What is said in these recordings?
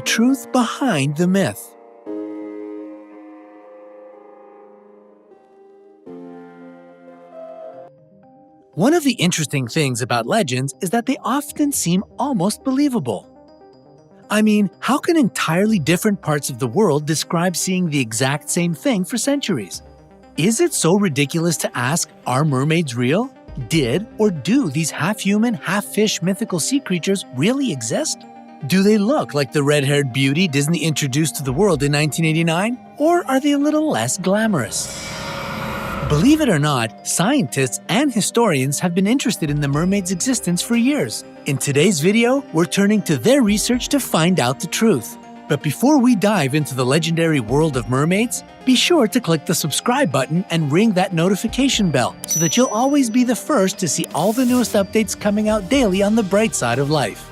truth behind the myth. One of the interesting things about legends is that they often seem almost believable. I mean, how can entirely different parts of the world describe seeing the exact same thing for centuries? Is it so ridiculous to ask, are mermaids real? Did or do these half-human, half-fish mythical sea creatures really exist? Do they look like the red-haired beauty Disney introduced to the world in 1989? Or are they a little less glamorous? Believe it or not, scientists and historians have been interested in the mermaid's existence for years. In today's video, we're turning to their research to find out the truth. But before we dive into the legendary world of mermaids, be sure to click the subscribe button and ring that notification bell so that you'll always be the first to see all the newest updates coming out daily on the bright side of life.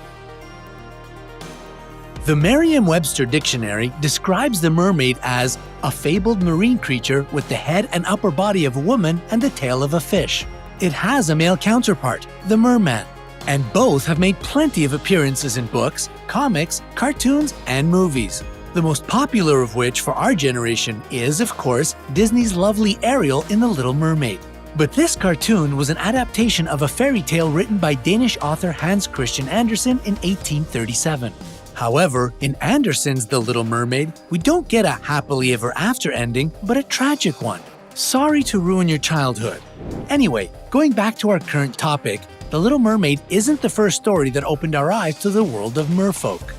The Merriam-Webster Dictionary describes the mermaid as a fabled marine creature with the head and upper body of a woman and the tail of a fish. It has a male counterpart, the merman, and both have made plenty of appearances in books, comics, cartoons, and movies. The most popular of which for our generation is, of course, Disney's lovely Ariel in The Little Mermaid. But this cartoon was an adaptation of a fairy tale written by Danish author Hans Christian Andersen in 1837. However, in Andersen's The Little Mermaid, we don't get a happily ever after ending, but a tragic one. Sorry to ruin your childhood. Anyway, going back to our current topic, The Little Mermaid isn't the first story that opened our eyes to the world of merfolk.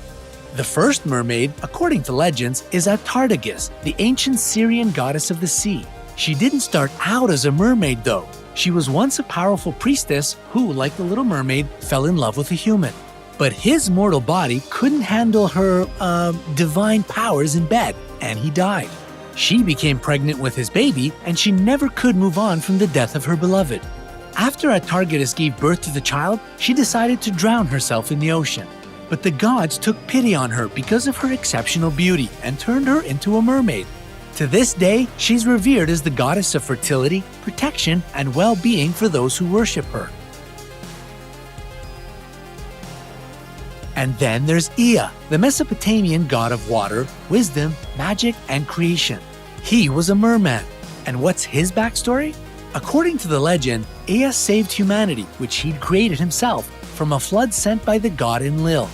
The first mermaid, according to legends, is Atardaghis, the ancient Syrian goddess of the sea. She didn't start out as a mermaid though. She was once a powerful priestess who, like the Little Mermaid, fell in love with a human. But his mortal body couldn't handle her, divine powers in bed, and he died. She became pregnant with his baby, and she never could move on from the death of her beloved. After Atargatis gave birth to the child, she decided to drown herself in the ocean. But the gods took pity on her because of her exceptional beauty and turned her into a mermaid. To this day, she's revered as the goddess of fertility, protection, and well-being for those who worship her. And then there's Ea, the Mesopotamian god of water, wisdom, magic, and creation. He was a merman. And what's his backstory? According to the legend, Ea saved humanity, which he'd created himself, from a flood sent by the god Enlil.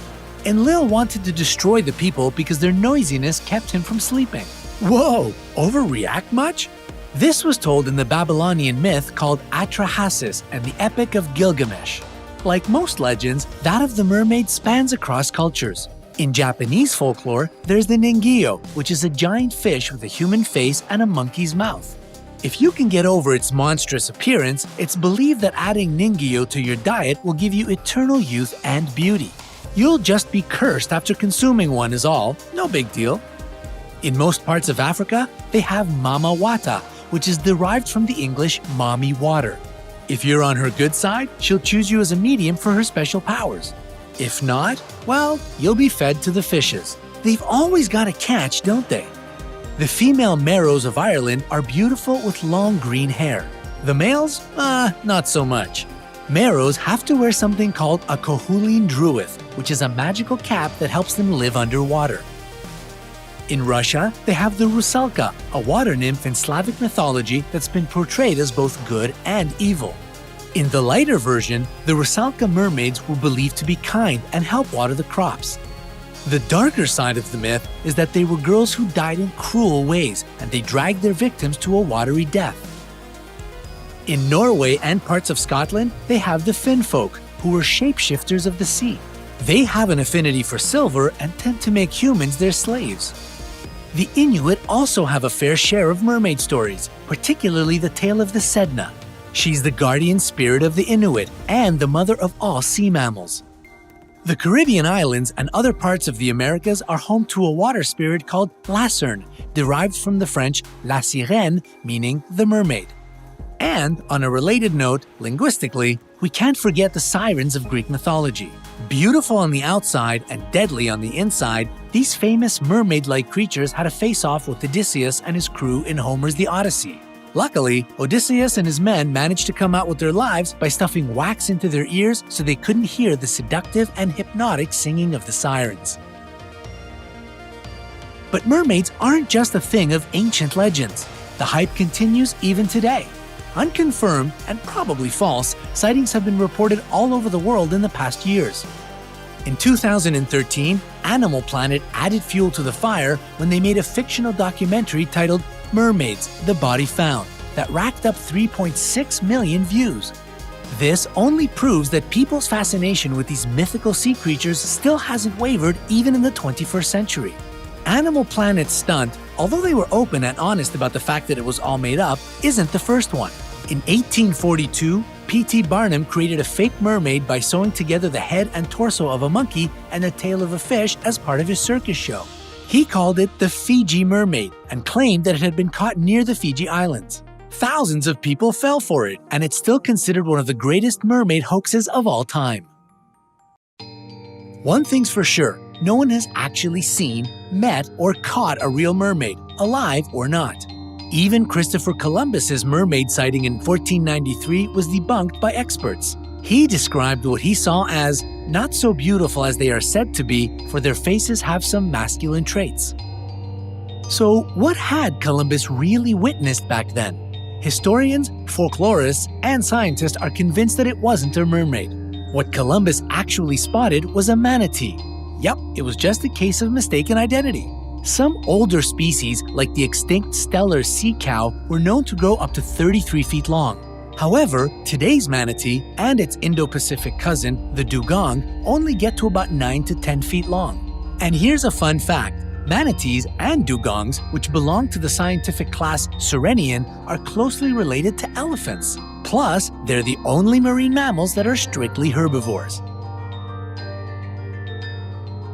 Enlil wanted to destroy the people because their noisiness kept him from sleeping. Whoa, overreact much? This was told in the Babylonian myth called Atrahasis and the Epic of Gilgamesh. Like most legends, that of the mermaid spans across cultures. In Japanese folklore, there's the Ningyo, which is a giant fish with a human face and a monkey's mouth. If you can get over its monstrous appearance, it's believed that adding Ningyo to your diet will give you eternal youth and beauty. You'll just be cursed after consuming one is all, no big deal. In most parts of Africa, they have Mama Wata, which is derived from the English mommy water. If you're on her good side, she'll choose you as a medium for her special powers. If not, well, you'll be fed to the fishes. They've always got a catch, don't they? The female Merrows of Ireland are beautiful with long green hair. The males? Not so much. Merrows have to wear something called a Koholin druith, which is a magical cap that helps them live underwater. In Russia, they have the Rusalka, a water nymph in Slavic mythology that's been portrayed as both good and evil. In the lighter version, the Rusalka mermaids were believed to be kind and help water the crops. The darker side of the myth is that they were girls who died in cruel ways, and they dragged their victims to a watery death. In Norway and parts of Scotland, they have the Finnfolk, who were shapeshifters of the sea. They have an affinity for silver and tend to make humans their slaves. The Inuit also have a fair share of mermaid stories, particularly the tale of the Sedna. She's the guardian spirit of the Inuit and the mother of all sea mammals. The Caribbean islands and other parts of the Americas are home to a water spirit called La Cerne, derived from the French La Sirène, meaning the mermaid. And, on a related note, linguistically, we can't forget the sirens of Greek mythology. Beautiful on the outside and deadly on the inside, these famous mermaid-like creatures had a face-off with Odysseus and his crew in Homer's The Odyssey. Luckily, Odysseus and his men managed to come out with their lives by stuffing wax into their ears so they couldn't hear the seductive and hypnotic singing of the sirens. But mermaids aren't just a thing of ancient legends. The hype continues even today. Unconfirmed and probably false, sightings have been reported all over the world in the past years. In 2013, Animal Planet added fuel to the fire when they made a fictional documentary titled Mermaids, The Body Found, that racked up 3.6 million views. This only proves that people's fascination with these mythical sea creatures still hasn't wavered even in the 21st century. Animal Planet's stunt, although they were open and honest about the fact that it was all made up, isn't the first one. In 1842, P.T. Barnum created a fake mermaid by sewing together the head and torso of a monkey and the tail of a fish as part of his circus show. He called it the Fiji Mermaid and claimed that it had been caught near the Fiji Islands. Thousands of people fell for it, and it's still considered one of the greatest mermaid hoaxes of all time. One thing's for sure, no one has actually seen, met, or caught a real mermaid, alive or not. Even Christopher Columbus's mermaid sighting in 1493 was debunked by experts. He described what he saw as not so beautiful as they are said to be, for their faces have some masculine traits. So what had Columbus really witnessed back then? Historians, folklorists, and scientists are convinced that it wasn't a mermaid. What Columbus actually spotted was a manatee. Yup, it was just a case of mistaken identity. Some older species, like the extinct stellar sea cow, were known to grow up to 33 feet long. However, today's manatee and its Indo-Pacific cousin, the dugong, only get to about 9 to 10 feet long. And here's a fun fact. Manatees and dugongs, which belong to the scientific class Sirenian, are closely related to elephants. Plus, they're the only marine mammals that are strictly herbivores.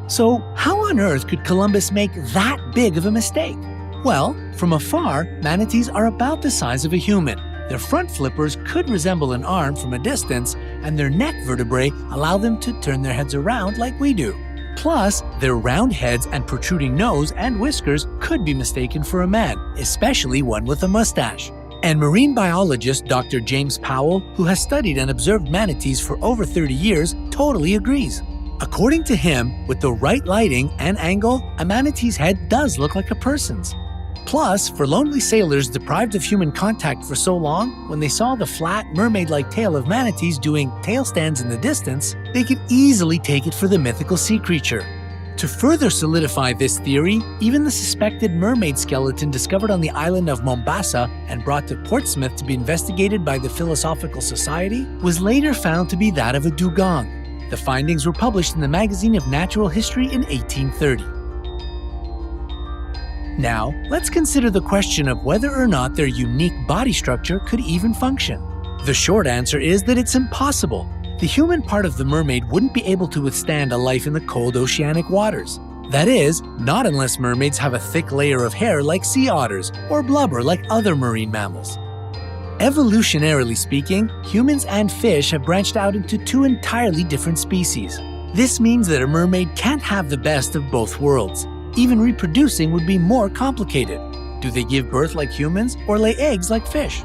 So, how on earth could Columbus make that big of a mistake? Well, from afar, manatees are about the size of a human. Their front flippers could resemble an arm from a distance, and their neck vertebrae allow them to turn their heads around like we do. Plus, their round heads and protruding nose and whiskers could be mistaken for a man, especially one with a mustache. And marine biologist Dr. James Powell, who has studied and observed manatees for over 30 years, totally agrees. According to him, with the right lighting and angle, a manatee's head does look like a person's. Plus, for lonely sailors deprived of human contact for so long, when they saw the flat, mermaid-like tail of manatees doing tail stands in the distance, they could easily take it for the mythical sea creature. To further solidify this theory, even the suspected mermaid skeleton discovered on the island of Mombasa and brought to Portsmouth to be investigated by the Philosophical Society was later found to be that of a dugong. The findings were published in the Magazine of Natural History in 1830. Now, let's consider the question of whether or not their unique body structure could even function. The short answer is that it's impossible. The human part of the mermaid wouldn't be able to withstand a life in the cold oceanic waters. That is, not unless mermaids have a thick layer of hair like sea otters or blubber like other marine mammals. Evolutionarily speaking, humans and fish have branched out into two entirely different species. This means that a mermaid can't have the best of both worlds. Even reproducing would be more complicated. Do they give birth like humans or lay eggs like fish?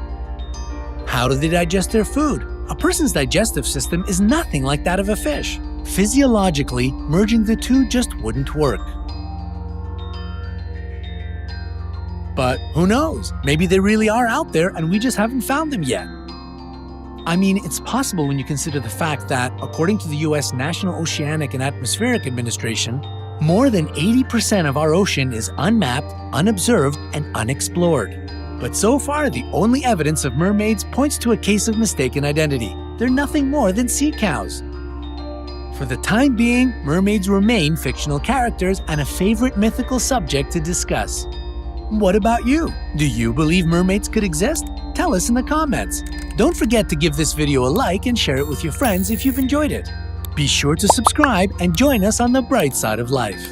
How do they digest their food? A person's digestive system is nothing like that of a fish. Physiologically, merging the two just wouldn't work. But who knows? Maybe they really are out there and we just haven't found them yet. I mean, it's possible when you consider the fact that, according to the US National Oceanic and Atmospheric Administration, more than 80% of our ocean is unmapped, unobserved, and unexplored. But so far, the only evidence of mermaids points to a case of mistaken identity. They're nothing more than sea cows. For the time being, mermaids remain fictional characters and a favorite mythical subject to discuss. What about you? Do you believe mermaids could exist? Tell us in the comments. Don't forget to give this video a like and share it with your friends if you've enjoyed it. Be sure to subscribe and join us on the bright side of life.